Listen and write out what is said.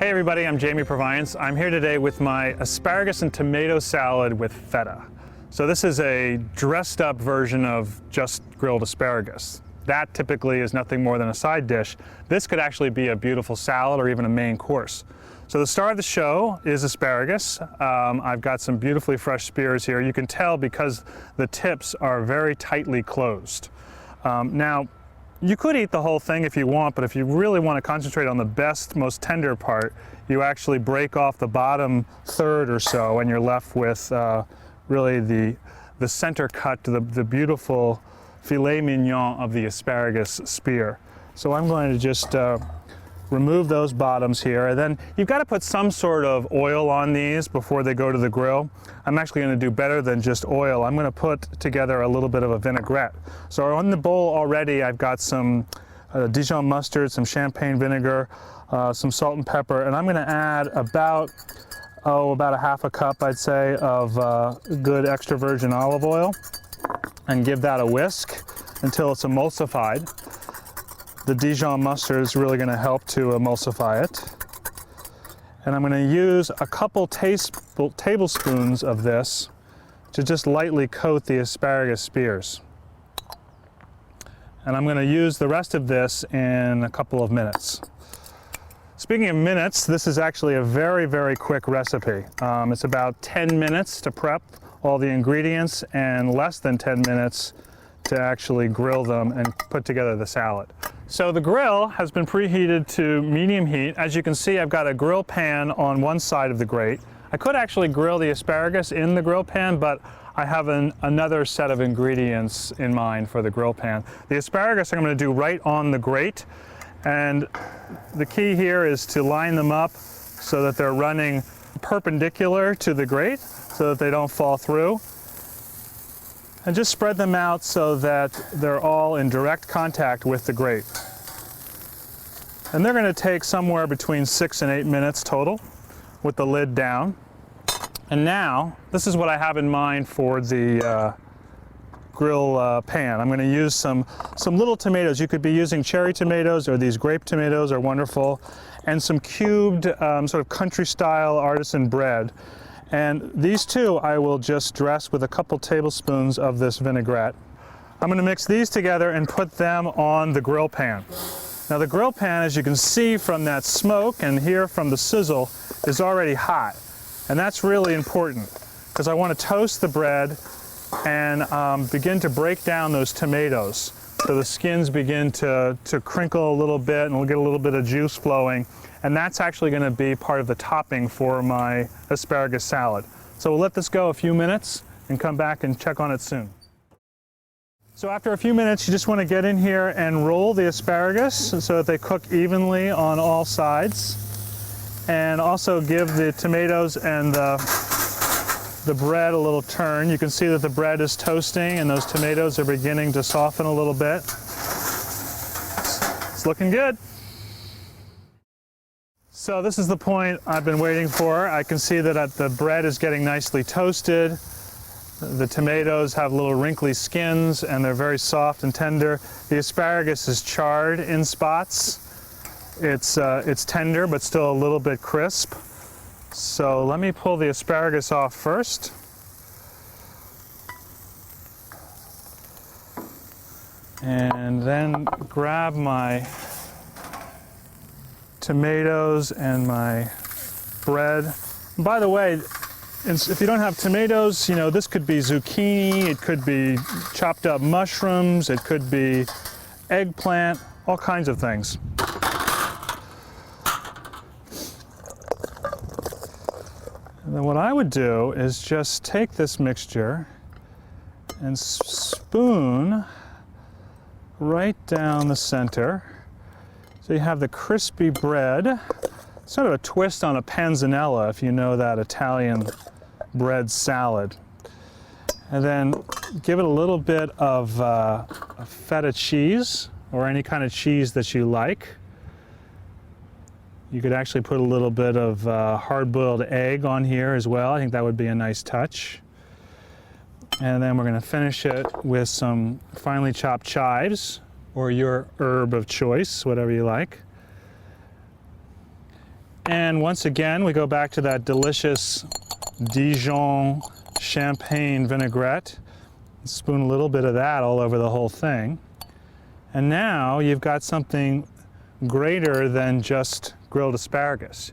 Hey everybody, I'm Jamie Proviance. I'm here today with my asparagus and tomato salad with feta. So this is a dressed up version of just grilled asparagus. That typically is nothing more than a side dish. This could actually be a beautiful salad or even a main course. So the star of the show is asparagus. I've got some beautifully fresh spears here. You can tell because the tips are very tightly closed. Now, you could eat the whole thing if you want, but if you really want to concentrate on the best, most tender part, you actually break off the bottom third or so, and you're left with really the center cut to the beautiful filet mignon of the asparagus spear. So I'm going to just remove those bottoms here, and then you've got to put some sort of oil on these before they go to the grill. I'm actually going to do better than just oil. I'm going to put together a little bit of a vinaigrette. So on the bowl already I've got some Dijon mustard, some champagne vinegar, some salt and pepper, and I'm going to add about a half a cup, I'd say, of good extra virgin olive oil, and give that a whisk until it's emulsified. The Dijon mustard is really going to help to emulsify it. And I'm going to use a couple tablespoons of this to just lightly coat the asparagus spears. And I'm going to use the rest of this in a couple of minutes. Speaking of minutes, this is actually a very, very quick recipe. It's about 10 minutes to prep all the ingredients and less than 10 minutes to actually grill them and put together the salad. So the grill has been preheated to medium heat. As you can see, I've got a grill pan on one side of the grate. I could actually grill the asparagus in the grill pan, but I have another set of ingredients in mind for the grill pan. The asparagus I'm going to do right on the grate, and the key here is to line them up so that they're running perpendicular to the grate so that they don't fall through. And just spread them out so that they're all in direct contact with the grate. And they're going to take somewhere between 6 and 8 minutes total with the lid down. And now, this is what I have in mind for the grill pan. I'm going to use some little tomatoes. You could be using cherry tomatoes, or these grape tomatoes are wonderful, and some cubed sort of country style artisan bread. And these two I will just dress with a couple tablespoons of this vinaigrette. I'm going to mix these together and put them on the grill pan. Now the grill pan, as you can see from that smoke and hear from the sizzle, is already hot. And that's really important because I want to toast the bread and begin to break down those tomatoes so the skins begin to crinkle a little bit, and we'll get a little bit of juice flowing. And that's actually going to be part of the topping for my asparagus salad. So we'll let this go a few minutes and come back and check on it soon. So after a few minutes, you just want to get in here and roll the asparagus so that they cook evenly on all sides. And also give the tomatoes and the bread a little turn. You can see that the bread is toasting and those tomatoes are beginning to soften a little bit. It's looking good. So this is the point I've been waiting for. I can see that the bread is getting nicely toasted. The tomatoes have little wrinkly skins and they're very soft and tender. The asparagus is charred in spots. It's tender but still a little bit crisp. So let me pull the asparagus off first. And then grab my tomatoes and my bread. And by the way, if you don't have tomatoes, you know, this could be zucchini, it could be chopped up mushrooms, it could be eggplant, all kinds of things. And then what I would do is just take this mixture and spoon right down the center. So you have the crispy bread, sort of a twist on a panzanella, if you know that Italian bread salad. And then give it a little bit of feta cheese, or any kind of cheese that you like. You could actually put a little bit of hard-boiled egg on here as well. I think that would be a nice touch. And then we're going to finish it with some finely chopped chives, or your herb of choice, whatever you like. And once again, we go back to that delicious Dijon champagne vinaigrette. Spoon a little bit of that all over the whole thing. And now you've got something greater than just grilled asparagus.